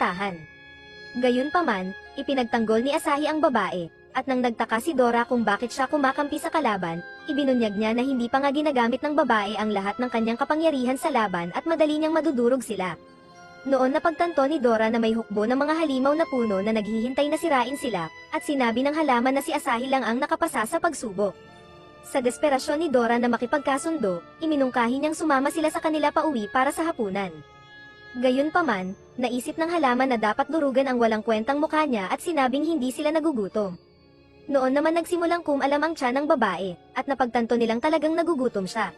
protektahan. Gayunpaman, ipinagtanggol ni Asahi ang babae, at nang nagtaka si Dora kung bakit siya kumakampi sa kalaban, ibinunyag niya na hindi pa nga ginagamit ng babae ang lahat ng kanyang kapangyarihan sa laban at madali niyang madudurog sila. Noon napagtanto ni Dora na may hukbo ng mga halimaw na puno na naghihintay na sirain sila, at sinabi ng halaman na si Asahi lang ang nakapasa sa pagsubok. Sa desperasyon ni Dora na makipagkasundo, iminungkahi niyang sumama sila sa kanila pauwi para sa hapunan. Gayunpaman, naisip ng halaman na dapat durugan ang walang kwentang mukha niya at sinabing hindi sila nagugutom. Noon naman nagsimulang kumalam ang tiyan ng babae, at napagtanto nilang talagang nagugutom siya.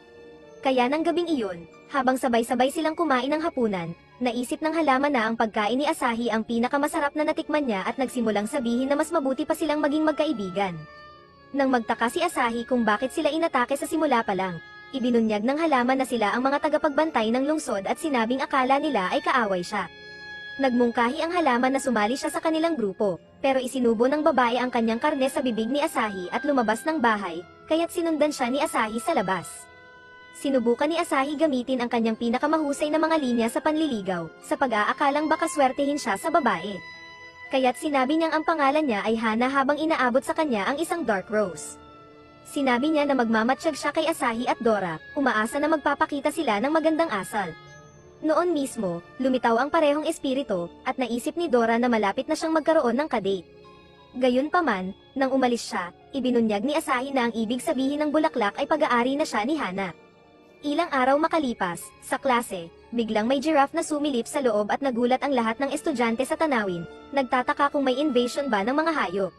Kaya ng gabing iyon, habang sabay-sabay silang kumain ng hapunan, naisip ng halaman na ang pagkain ni Asahi ang pinakamasarap na natikman niya at nagsimulang sabihin na mas mabuti pa silang maging magkaibigan. Nang magtaka si Asahi kung bakit sila inatake sa simula pa lang, ibinunyag ng halaman na sila ang mga tagapagbantay ng lungsod at sinabing akala nila ay kaaway siya. Nagmungkahi ang halaman na sumali siya sa kanilang grupo, pero isinubo ng babae ang kanyang karne sa bibig ni Asahi at lumabas ng bahay, kaya't sinundan siya ni Asahi sa labas. Sinubukan ni Asahi gamitin ang kanyang pinakamahusay na mga linya sa panliligaw, sa pag-aakalang baka swertehin siya sa babae. Kaya't sinabi niyang ang pangalan niya ay Hana habang inaabot sa kanya ang isang dark rose. Sinabi niya na magmamatsyag siya kay Asahi at Dora, umaasa na magpapakita sila ng magandang asal. Noon mismo, lumitaw ang parehong espiritu, at naisip ni Dora na malapit na siyang magkaroon ng kadate. Gayunpaman, nang umalis siya, ibinunyag ni Asahi na ang ibig sabihin ng bulaklak ay pag-aari na siya ni Hana. Ilang araw makalipas, sa klase, biglang may giraffe na sumilip sa loob at nagulat ang lahat ng estudyante sa tanawin, nagtataka kung may invasion ba ng mga hayop.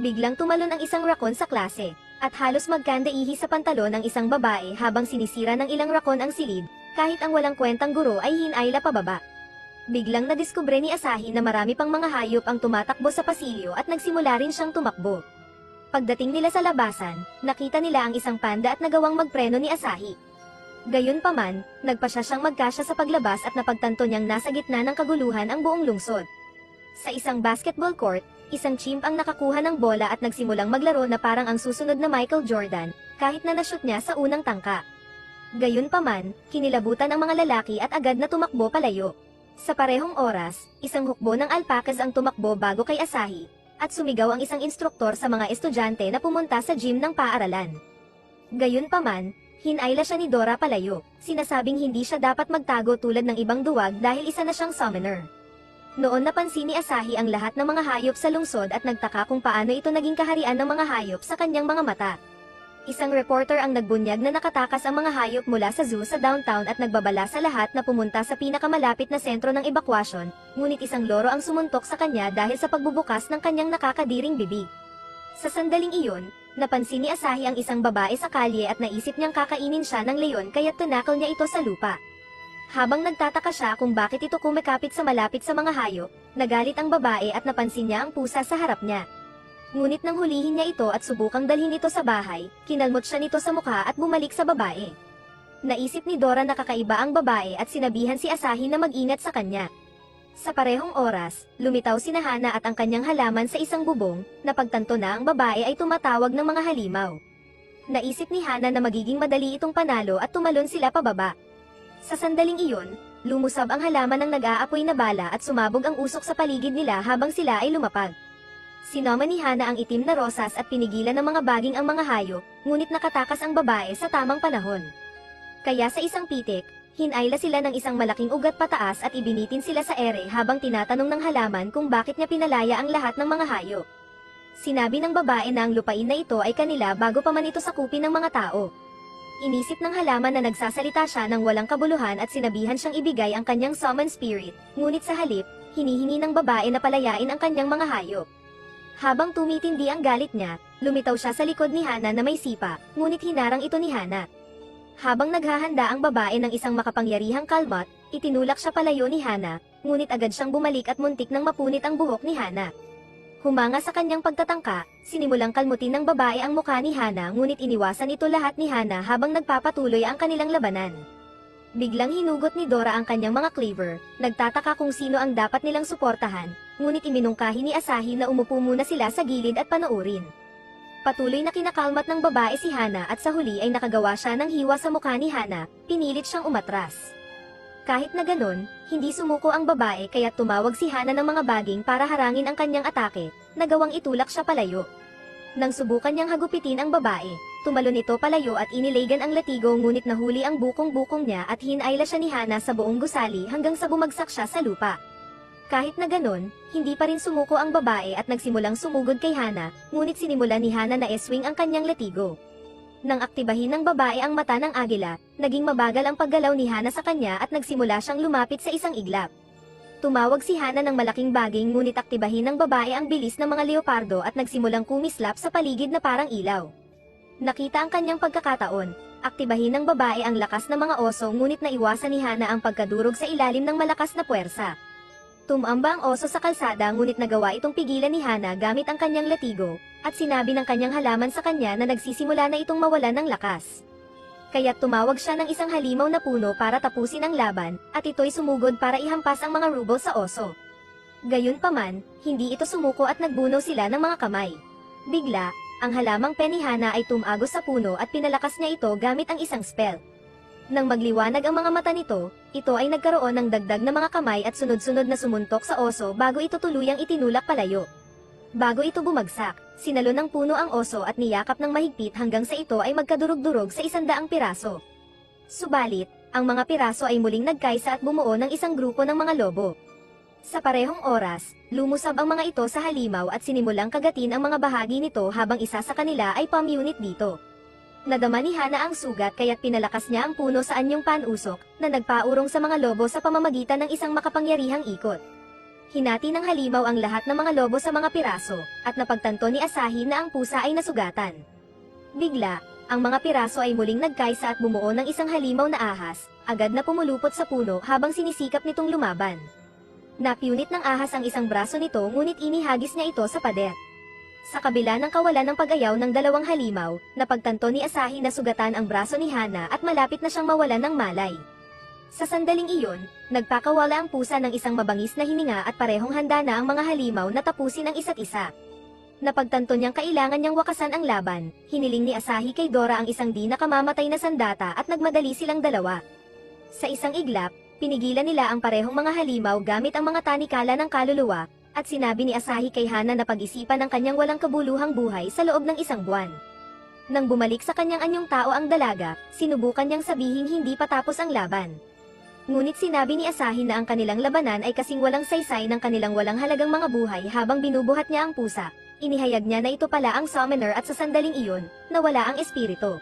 Biglang tumalon ang isang rakon sa klase, at halos magkandaihi sa pantalon ng isang babae habang sinisira ng ilang rakon ang silid, kahit ang walang kwentang guro ay hinayla pababa. Biglang nadiskubre ni Asahi na marami pang mga hayop ang tumatakbo sa pasilyo at nagsimula rin siyang tumakbo. Pagdating nila sa labasan, nakita nila ang isang panda at nagawang magpreno ni Asahi. Gayunpaman, nagpasya siyang magkasya sa paglabas at napagtanto niyang nasa gitna ng kaguluhan ang buong lungsod. Sa isang basketball court, isang chimp ang nakakuha ng bola at nagsimulang maglaro na parang ang susunod na Michael Jordan, kahit na nashoot niya sa unang tangka. Gayunpaman, kinilabutan ang mga lalaki at agad na tumakbo palayo. Sa parehong oras, isang hukbo ng alpacas ang tumakbo bago kay Asahi, at sumigaw ang isang instruktor sa mga estudyante na pumunta sa gym ng paaralan. Gayunpaman, hinayla siya ni Dora palayo, sinasabing hindi siya dapat magtago tulad ng ibang duwag dahil isa na siyang summoner. Noon napansin ni Asahi ang lahat ng mga hayop sa lungsod at nagtaka kung paano ito naging kaharian ng mga hayop sa kanyang mga mata. Isang reporter ang nagbunyag na nakatakas ang mga hayop mula sa zoo sa downtown at nagbabala sa lahat na pumunta sa pinakamalapit na sentro ng ebakwasyon, ngunit isang loro ang sumuntok sa kanya dahil sa pagbubukas ng kanyang nakakadiring bibig. Sa sandaling iyon, napansin ni Asahi ang isang babae sa kalye at naisip niyang kakainin siya ng leon kaya't tinakal niya ito sa lupa. Habang nagtataka siya kung bakit ito kumikapit sa malapit sa mga hayop, nagalit ang babae at napansin niya ang pusa sa harap niya. Ngunit nang hulihin niya ito at subukang dalhin ito sa bahay, kinalmot siya nito sa mukha at bumalik sa babae. Naisip ni Dora na kakaiba ang babae at sinabihan si Asahi na mag-ingat sa kanya. Sa parehong oras, lumitaw si Hana at ang kanyang halaman sa isang bubong, napagtanto na ang babae ay tumatawag ng mga halimaw. Naisip ni Hana na magiging madali itong panalo at tumalon sila pababa. Sa sandaling iyon, lumusab ang halaman ng nag-aapoy na bala at sumabog ang usok sa paligid nila habang sila ay lumapag. Sinoma ni Hana ang itim na rosas at pinigilan ng mga baging ang mga hayop, ngunit nakatakas ang babae sa tamang panahon. Kaya sa isang pitik, hinayla sila ng isang malaking ugat pataas at ibinitin sila sa ere habang tinatanong ng halaman kung bakit niya pinalaya ang lahat ng mga hayop. Sinabi ng babae na ang lupain na ito ay kanila bago pa man ito sakupin ng mga tao. Inisip ng halaman na nagsasalita siya ng walang kabuluhan at sinabihan siyang ibigay ang kanyang summon spirit, ngunit sa halip, hinihingi ng babae na palayain ang kanyang mga hayop. Habang tumitindi ang galit niya, lumitaw siya sa likod ni Hana na may sipa, ngunit hinarang ito ni Hana. Habang naghahanda ang babae ng isang makapangyarihang kalmat, itinulak siya palayo ni Hana, ngunit agad siyang bumalik at muntik nang mapunit ang buhok ni Hana. Humanga sa kanyang pagtatangka, sinimulang kalmutin ng babae ang mukha ni Hana ngunit iniwasan ito lahat ni Hana habang nagpapatuloy ang kanilang labanan. Biglang hinugot ni Dora ang kanyang mga cleaver, nagtataka kung sino ang dapat nilang suportahan, ngunit iminungkahi ni Asahi na umupo muna sila sa gilid at panoorin. Patuloy na kinakalmat ng babae si Hana at sa huli ay nakagawa siya ng hiwa sa mukha ni Hana, pinilit siyang umatras. Kahit na ganon, hindi sumuko ang babae kaya tumawag si Hana ng mga baging para harangin ang kanyang atake, nagawang itulak siya palayo. Nang subukan niyang hagupitin ang babae, tumalon ito palayo at inilaygan ang latigo ngunit nahuli ang bukong-bukong niya at hinayla siya ni Hana sa buong gusali hanggang sa bumagsak siya sa lupa. Kahit na ganon, hindi pa rin sumuko ang babae at nagsimulang sumugod kay Hana, ngunit sinimula ni Hana na eswing ang kanyang latigo. Nang aktibahin ng babae ang mata ng agila, naging mabagal ang paggalaw ni Hana sa kanya at nagsimula siyang lumapit sa isang iglap. Tumawag si Hana ng malaking baging ngunit aktibahin ng babae ang bilis ng mga leopardo at nagsimulang kumislap sa paligid na parang ilaw. Nakita ang kanyang pagkakataon, aktibahin ng babae ang lakas ng mga oso ngunit naiwasan ni Hana ang pagkadurog sa ilalim ng malakas na puwersa. Tumamba ang oso sa kalsada ngunit nagawa itong pigilan ni Hana gamit ang kanyang latigo, at sinabi ng kanyang halaman sa kanya na nagsisimula na itong mawalan ng lakas. Kaya tumawag siya ng isang halimaw na puno para tapusin ang laban, at ito'y sumugod para ihampas ang mga rubo sa oso. Gayunpaman, hindi ito sumuko at nagbuno sila ng mga kamay. Bigla, ang halamang pen ni Hana ay tumagos sa puno at pinalakas niya ito gamit ang isang spell. Nang magliwanag ang mga mata nito, ito ay nagkaroon ng dagdag na mga kamay at sunod-sunod na sumuntok sa oso bago ito tuluyang itinulak palayo. Bago ito bumagsak, sinalo ng puno ang oso at niyakap ng mahigpit hanggang sa ito ay magkadurog-durog sa 100 piraso. Subalit, ang mga piraso ay muling nagkaisa at bumuo ng isang grupo ng mga lobo. Sa parehong oras, lumusab ang mga ito sa halimaw at sinimulang kagatin ang mga bahagi nito habang isa sa kanila ay palm unit dito. Nadama ni Hana ang sugat kaya't pinalakas niya ang puno sa anyong panusok, na nagpaurong sa mga lobo sa pamamagitan ng isang makapangyarihang ikot. Hinati ng halimaw ang lahat ng mga lobo sa mga piraso, at napagtanto ni Asahi na ang pusa ay nasugatan. Bigla, ang mga piraso ay muling nagkaisa at bumuo ng isang halimaw na ahas, agad na pumulupot sa puno habang sinisikap nitong lumaban. Napiunit ng ahas ang isang braso nito ngunit inihagis niya ito sa pader. Sa kabila ng kawalan ng pag-ayaw ng dalawang halimaw, napagtanto ni Asahi na sugatan ang braso ni Hana at malapit na siyang mawalan ng malay. Sa sandaling iyon, nagpakawala ang pusa ng isang mabangis na hininga at parehong handa na ang mga halimaw na tapusin ang isa't isa. Napagtanto niyang kailangan niyang wakasan ang laban, hiniling ni Asahi kay Dora ang isang di nakamamatay na sandata at nagmadali silang dalawa. Sa isang iglap, pinigilan nila ang parehong mga halimaw gamit ang mga tanikala ng kaluluwa, at sinabi ni Asahi kay Hana na pag-isipan ang kanyang walang kabuluhang buhay sa loob ng 1 buwan. Nang bumalik sa kanyang anyong tao ang dalaga, sinubukan niyang sabihing hindi pa tapos ang laban. Ngunit sinabi ni Asahi na ang kanilang labanan ay kasing walang saysay ng kanilang walang halagang mga buhay habang binubuhat niya ang pusa. Inihayag niya na ito pala ang summoner at sa sandaling iyon, nawala ang espiritu.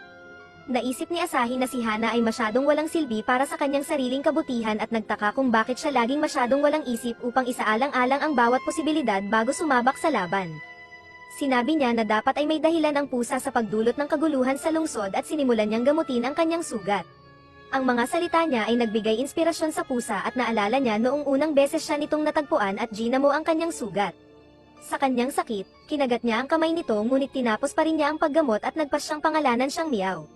Naisip ni Asahi na si Hana ay masyadong walang silbi para sa kanyang sariling kabutihan at nagtaka kung bakit siya laging masyadong walang isip upang isaalang-alang ang bawat posibilidad bago sumabak sa laban. Sinabi niya na dapat ay may dahilan ang pusa sa pagdulot ng kaguluhan sa lungsod at sinimulan niyang gamutin ang kanyang sugat. Ang mga salita niya ay nagbigay inspirasyon sa pusa at naalala niya noong unang beses siya nitong natagpuan at ginamo ang kanyang sugat. Sa kanyang sakit, kinagat niya ang kamay nito ngunit tinapos pa rin niya ang paggamot at nagpasyang pangalanan siyang Meow.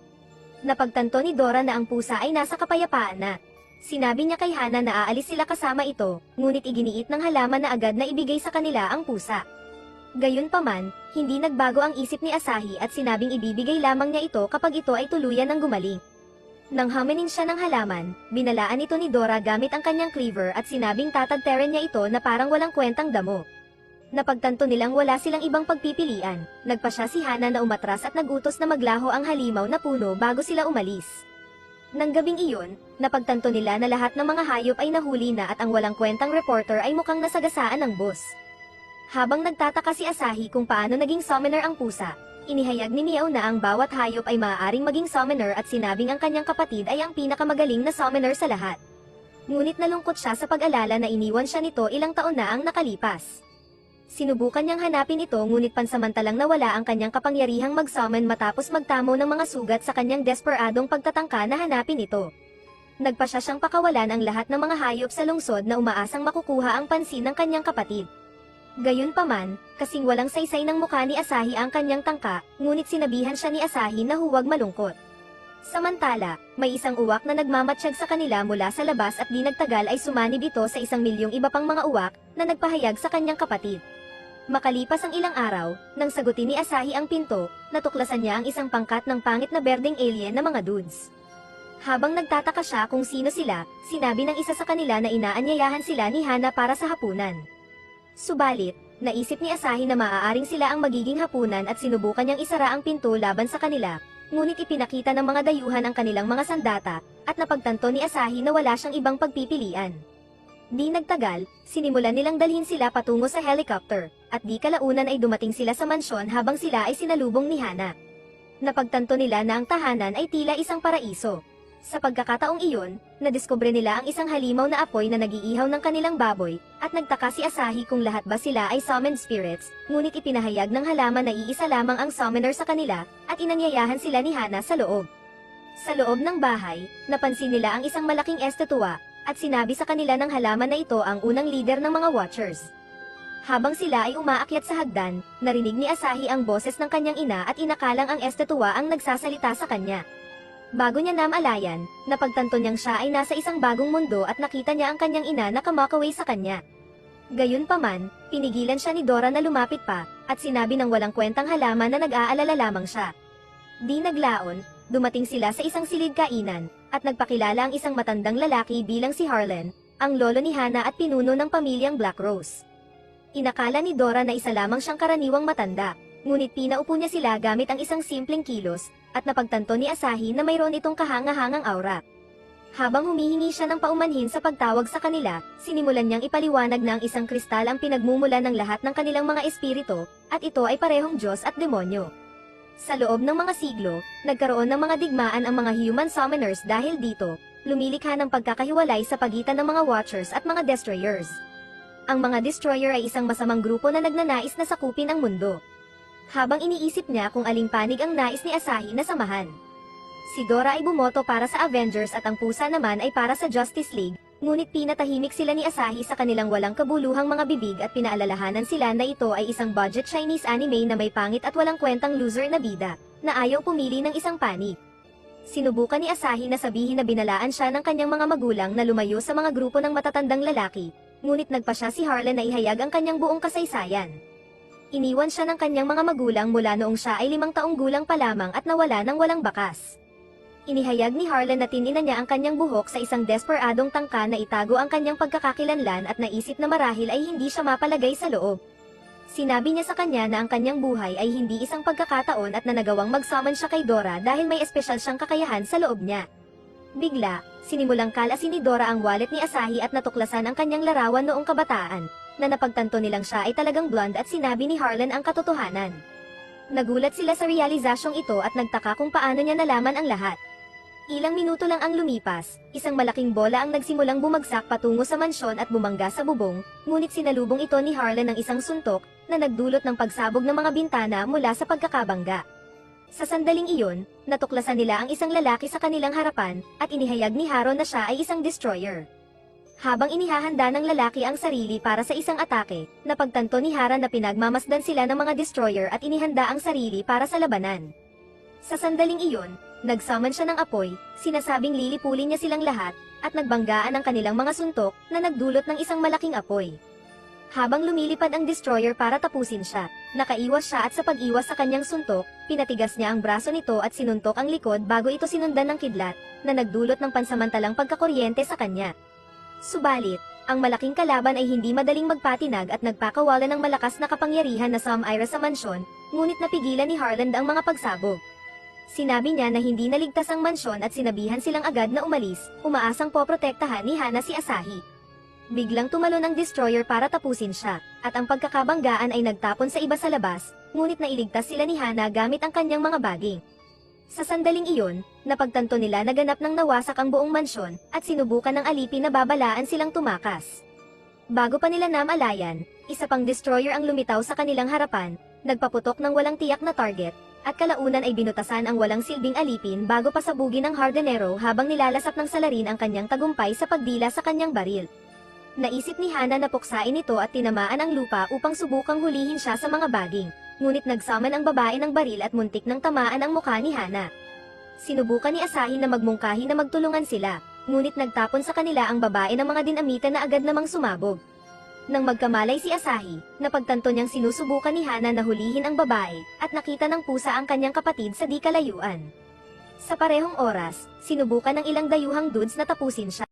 Napagtanto ni Dora na ang pusa ay nasa kapayapaan na. Sinabi niya kay Hana na aalis sila kasama ito, ngunit iginiit ng halaman na agad na ibigay sa kanila ang pusa. Gayunpaman, hindi nagbago ang isip ni Asahi at sinabing ibibigay lamang niya ito kapag ito ay tuluyan ng gumaling. Nang haminin siya ng halaman, binalaan ito ni Dora gamit ang kanyang cleaver at sinabing tatagterin niya ito na parang walang kwentang damo. Napagtanto nilang wala silang ibang pagpipilian, nagpasya si Hana na umatras at nagutos na maglaho ang halimaw na puno bago sila umalis. Nang gabing iyon, napagtanto nila na lahat ng mga hayop ay nahuli na at ang walang kwentang reporter ay mukhang nasagasaan ng bus. Habang nagtataka si Asahi kung paano naging summoner ang pusa, inihayag ni Meow na ang bawat hayop ay maaaring maging summoner at sinabing ang kanyang kapatid ay ang pinakamagaling na summoner sa lahat. Ngunit nalungkot siya sa pag-alala na iniwan siya nito ilang taon na ang nakalipas. Sinubukan niyang hanapin ito ngunit pansamantalang nawala ang kanyang kapangyarihang mag-summon matapos magtamo ng mga sugat sa kanyang desperadong pagtatangka na hanapin ito. Nagpasya siyang pakawalan ang lahat ng mga hayop sa lungsod na umaasang makukuha ang pansin ng kanyang kapatid. Gayunpaman, kasing walang saysay ng mukha ni Asahi ang kanyang tangka, ngunit sinabihan siya ni Asahi na huwag malungkot. Samantala, may isang uwak na nagmamatsyag sa kanila mula sa labas at di nagtagal ay sumanib ito sa 1,000,000 iba pang mga uwak na nagpahayag sa kanyang kapatid. Makalipas ang ilang araw, nang sagutin ni Asahi ang pinto, natuklasan niya ang isang pangkat ng pangit na berdeng alien na mga dudes. Habang nagtataka siya kung sino sila, sinabi ng isa sa kanila na inaanyayahan sila ni Hana para sa hapunan. Subalit, naisip ni Asahi na maaaring sila ang magiging hapunan at sinubukan niyang isara ang pinto laban sa kanila, ngunit ipinakita ng mga dayuhan ang kanilang mga sandata, at napagtanto ni Asahi na wala siyang ibang pagpipilian. Di nagtagal, sinimulan nilang dalhin sila patungo sa helicopter, at di kalaunan ay dumating sila sa mansyon habang sila ay sinalubong ni Hana. Napagtanto nila na ang tahanan ay tila isang paraiso. Sa pagkakataong iyon, nadiskubre nila ang isang halimaw na apoy na nagiihaw ng kanilang baboy, at nagtaka si Asahi kung lahat ba sila ay summoned spirits, ngunit ipinahayag ng halaman na iisa lamang ang summoner sa kanila, at inanyayahan sila ni Hana sa loob. Sa loob ng bahay, napansin nila ang isang malaking estatwa, at sinabi sa kanila ng halaman na ito ang unang leader ng mga Watchers. Habang sila ay umaakyat sa hagdan, narinig ni Asahi ang boses ng kanyang ina at inakalang ang estatwa ang nagsasalita sa kanya. Bago niya namalayan, napagtanto niyang siya ay nasa isang bagong mundo at nakita niya ang kanyang ina na kamakaway sa kanya. Gayunpaman, pinigilan siya ni Dora na lumapit pa, at sinabi ng walang kwentang halaman na nag-aalala lamang siya. Di naglaon, dumating sila sa isang silid kainan, at nagpakilala ang isang matandang lalaki bilang si Harlan, ang lolo ni Hana at pinuno ng pamilyang Black Rose. Inakala ni Dora na isa lamang siyang karaniwang matanda, ngunit pinaupo niya sila gamit ang isang simpleng kilos, at napagtanto ni Asahi na mayroon itong kahanga-hangang aura. Habang humihingi siya ng paumanhin sa pagtawag sa kanila, sinimulan niyang ipaliwanag na ang isang kristal ang pinagmumula ng lahat ng kanilang mga espiritu, at ito ay parehong Diyos at demonyo. Sa loob ng mga siglo, nagkaroon ng mga digmaan ang mga human summoners dahil dito, lumilikha ng pagkakahiwalay sa pagitan ng mga Watchers at mga Destroyers. Ang mga Destroyer ay isang masamang grupo na nagnanais na sakupin ang mundo. Habang iniisip niya kung aling panig ang nais ni Asahi na samahan. Si Dora ay bumoto para sa Avengers at ang pusa naman ay para sa Justice League, ngunit pinatahimik sila ni Asahi sa kanilang walang kabuluhang mga bibig at pinaalalahanan sila na ito ay isang budget Chinese anime na may pangit at walang kwentang loser na bida, na ayaw pumili ng isang panig. Sinubukan ni Asahi na sabihin na binalaan siya ng kanyang mga magulang na lumayo sa mga grupo ng matatandang lalaki, ngunit nagpa siya si Harlan na ihayag ang kanyang buong kasaysayan. Iniwan siya ng kanyang mga magulang mula noong siya ay 5 taong gulang pa lamang at nawala ng walang bakas. Inihayag ni Harlan na tinina niya ang kanyang buhok sa isang desperadong tangka na itago ang kanyang pagkakakilanlan at naisip na marahil ay hindi siya mapalagay sa loob. Sinabi niya sa kanya na ang kanyang buhay ay hindi isang pagkakataon at na nagawang mag-summon siya kay Dora dahil may espesyal siyang kakayahan sa loob niya. Bigla, sinimulang kalasin ni Dora ang wallet ni Asahi at natuklasan ang kanyang larawan noong kabataan, na napagtanto nilang siya ay talagang blonde at sinabi ni Harlan ang katotohanan. Nagulat sila sa realizasyong ito at nagtaka kung paano niya nalaman ang lahat. Ilang minuto lang ang lumipas, isang malaking bola ang nagsimulang bumagsak patungo sa mansyon at bumangga sa bubong, ngunit sinalubong ito ni Harlan ng isang suntok, na nagdulot ng pagsabog ng mga bintana mula sa pagkakabangga. Sa sandaling iyon, natuklasan nila ang isang lalaki sa kanilang harapan, at inihayag ni Haro na siya ay isang destroyer. Habang inihahanda ng lalaki ang sarili para sa isang atake, napagtanto ni Hara na pinagmamasdan sila ng mga destroyer at inihanda ang sarili para sa labanan. Sa sandaling iyon, nagsummon siya ng apoy, sinasabing lilipulin niya silang lahat, at nagbanggaan ang kanilang mga suntok na nagdulot ng isang malaking apoy. Habang lumilipad ang destroyer para tapusin siya, nakaiwas siya at sa pag-iwas sa kanyang suntok, pinatigas niya ang braso nito at sinuntok ang likod bago ito sinundan ng kidlat, na nagdulot ng pansamantalang pagkakuryente sa kanya. Subalit, ang malaking kalaban ay hindi madaling magpatinag at nagpakawalan ng malakas na kapangyarihan na Samira sa mansyon, ngunit napigilan ni Harlan ang mga pagsabog. Sinabi niya na hindi naligtas ang mansyon at sinabihan silang agad na umalis, umaasang poprotektahan ni Hana si Asahi. Biglang tumalon ang destroyer para tapusin siya, at ang pagkakabanggaan ay nagtapon sa iba sa labas, ngunit nailigtas sila ni Hana gamit ang kanyang mga baging. Sa sandaling iyon, napagtanto nila na ganap nang nawasak ang buong mansyon, at sinubukan ng alipin na babalaan silang tumakas. Bago pa nila namalayan, isa pang destroyer ang lumitaw sa kanilang harapan, nagpaputok ng walang tiyak na target, at kalaunan ay binutasan ang walang silbing alipin bago pasabugin ng Hardenero habang nilalasap ng salarin ang kanyang tagumpay sa pagdila sa kanyang baril. Naisip ni Hana na puksain ito at tinamaan ang lupa upang subukang hulihin siya sa mga baging. Ngunit nagsaman ang babae ng baril at muntik nang tamaan ang mukha ni Hana. Sinubukan ni Asahi na magmungkahi na magtulungan sila, ngunit nagtapon sa kanila ang babae ng mga dinamita na agad namang sumabog. Nang magkamalay si Asahi, napagtanto niyang sinusubukan ni Hana na hulihin ang babae, at nakita ng pusa ang kanyang kapatid sa di kalayuan. Sa parehong oras, sinubukan ng ilang dayuhang dudes na tapusin siya.